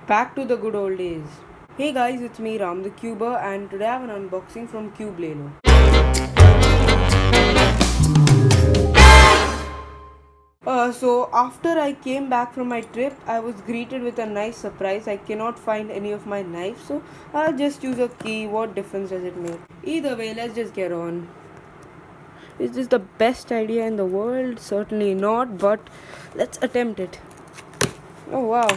Back to the good old days. Hey guys, it's me Ram the Cuber, and today I have an unboxing from Cubelelo. So after I came back from my trip, I was greeted with a nice surprise. I cannot find any of my knives, so I'll just use a key. What difference does it make? Either way, let's just get on. Is this the best idea in the world? Certainly not, but let's attempt it. Oh wow,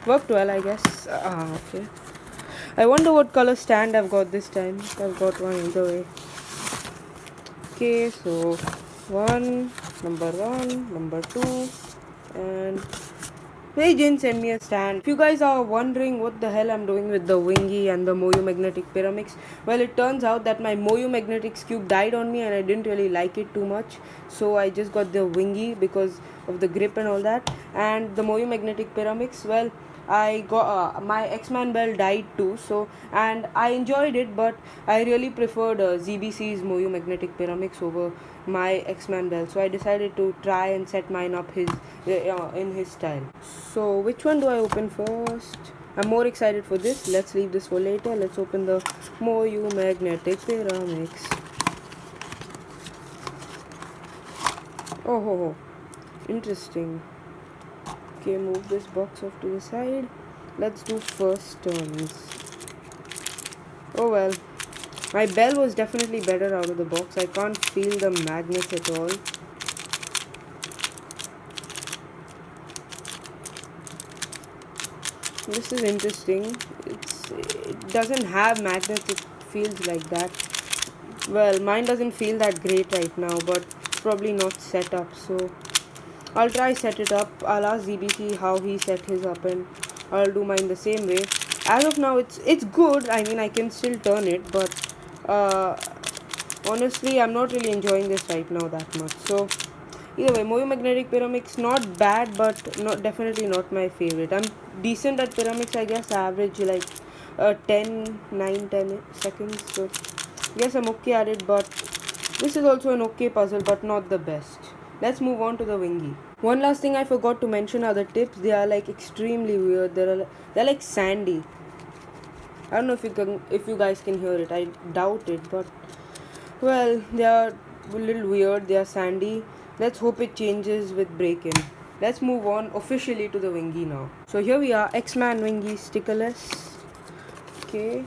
worked well, I guess. Okay. I wonder what color stand I've got this time. I've got one either way. Okay, so number one, number two, and they didn't send me a stand. If you guys are wondering what the hell I'm doing with the Wingy and the Moyu Magnetic Pyramix, well, it turns out that my Moyu Magnetics cube died on me and I didn't really like it too much. So I just got the Wingy because of the grip and all that. And the Moyu Magnetic Pyramix, well, I got my X-Man bell died too, so and I enjoyed it, but I really preferred ZBC's Moyu Magnetic Pyramix over my X-Man bell, so I decided to try and set mine up in his style. So which one do I open first? I'm more excited for this. Let's leave this for later. Let's open the Moyu Magnetic Pyramix. Oh, interesting. Okay, move this box off to the side. Let's do first turns. Oh well, my bell was definitely better out of the box. I can't feel the magnets at all. This is interesting. It doesn't have magnets, it feels like that. Well, mine doesn't feel that great right now, but probably not set up, so I'll try set it up. I'll ask ZBC how he set his up and I'll do mine the same way. As of now, it's good. I mean, I can still turn it, but honestly, I'm not really enjoying this right now that much. So either way, Moyu Magnetic Pyramix not bad, but definitely not my favorite. I'm decent at Pyramix, I guess. Average like 10 seconds. So yes, I'm okay at it, but this is also an okay puzzle, but not the best. Let's move on to the Wingy. One last thing I forgot to mention are the tips. They are like extremely weird. They're like sandy. I don't know if you guys can hear it. I doubt it, but well, they are a little weird. They are sandy. Let's hope it changes with break-in. Let's move on officially to the Wingy now. So here we are, X-Man Wingy stickerless. Okay.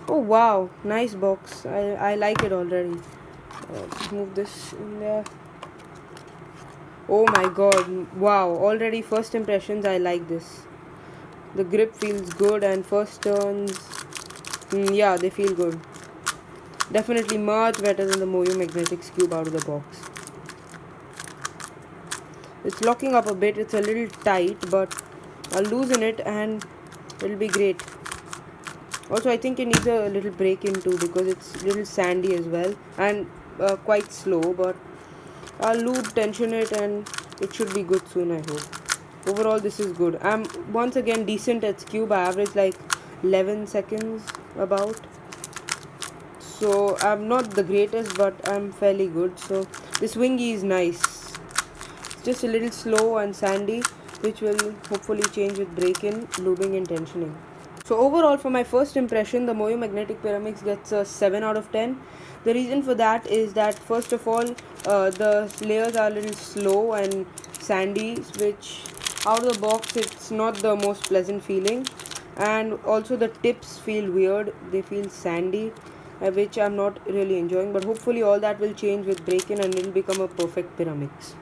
Oh wow, nice box. I like it already. Let's move this in there. Oh my god, wow, already first impressions, I like this. The grip feels good and first turns, yeah, they feel good. Definitely much better than the Moyu Magnetics cube out of the box. It's locking up a bit, it's a little tight, but I'll loosen it and it'll be great. Also, I think it needs a little break-in too because it's a little sandy as well and quite slow, but I'll lube, tension it, and it should be good soon, I hope. Overall, this is good. I'm once again decent at cube. I average like 11 seconds about. So I'm not the greatest, but I'm fairly good. So this Wingy is nice. It's just a little slow and sandy, which will hopefully change with break-in, lubing, and tensioning. So overall, for my first impression, the Moyu Magnetic Pyramix gets a 7 out of 10. The reason for that is that first of all, the layers are a little slow and sandy, which out of the box it's not the most pleasant feeling. And also the tips feel weird, they feel sandy, which I'm not really enjoying. But hopefully all that will change with break-in and it'll become a perfect Pyramix.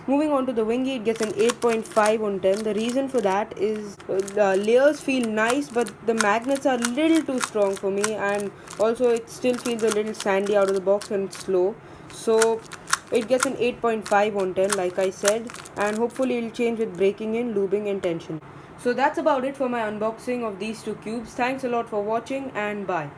Moving on to the Wingy, it gets an 8.5 on 10. The reason for that is the layers feel nice, but the magnets are a little too strong for me, and also it still feels a little sandy out of the box and slow. So it gets an 8.5 on 10 like I said, and hopefully it will change with breaking in, lubing and tension. So that's about it for my unboxing of these two cubes. Thanks a lot for watching and bye.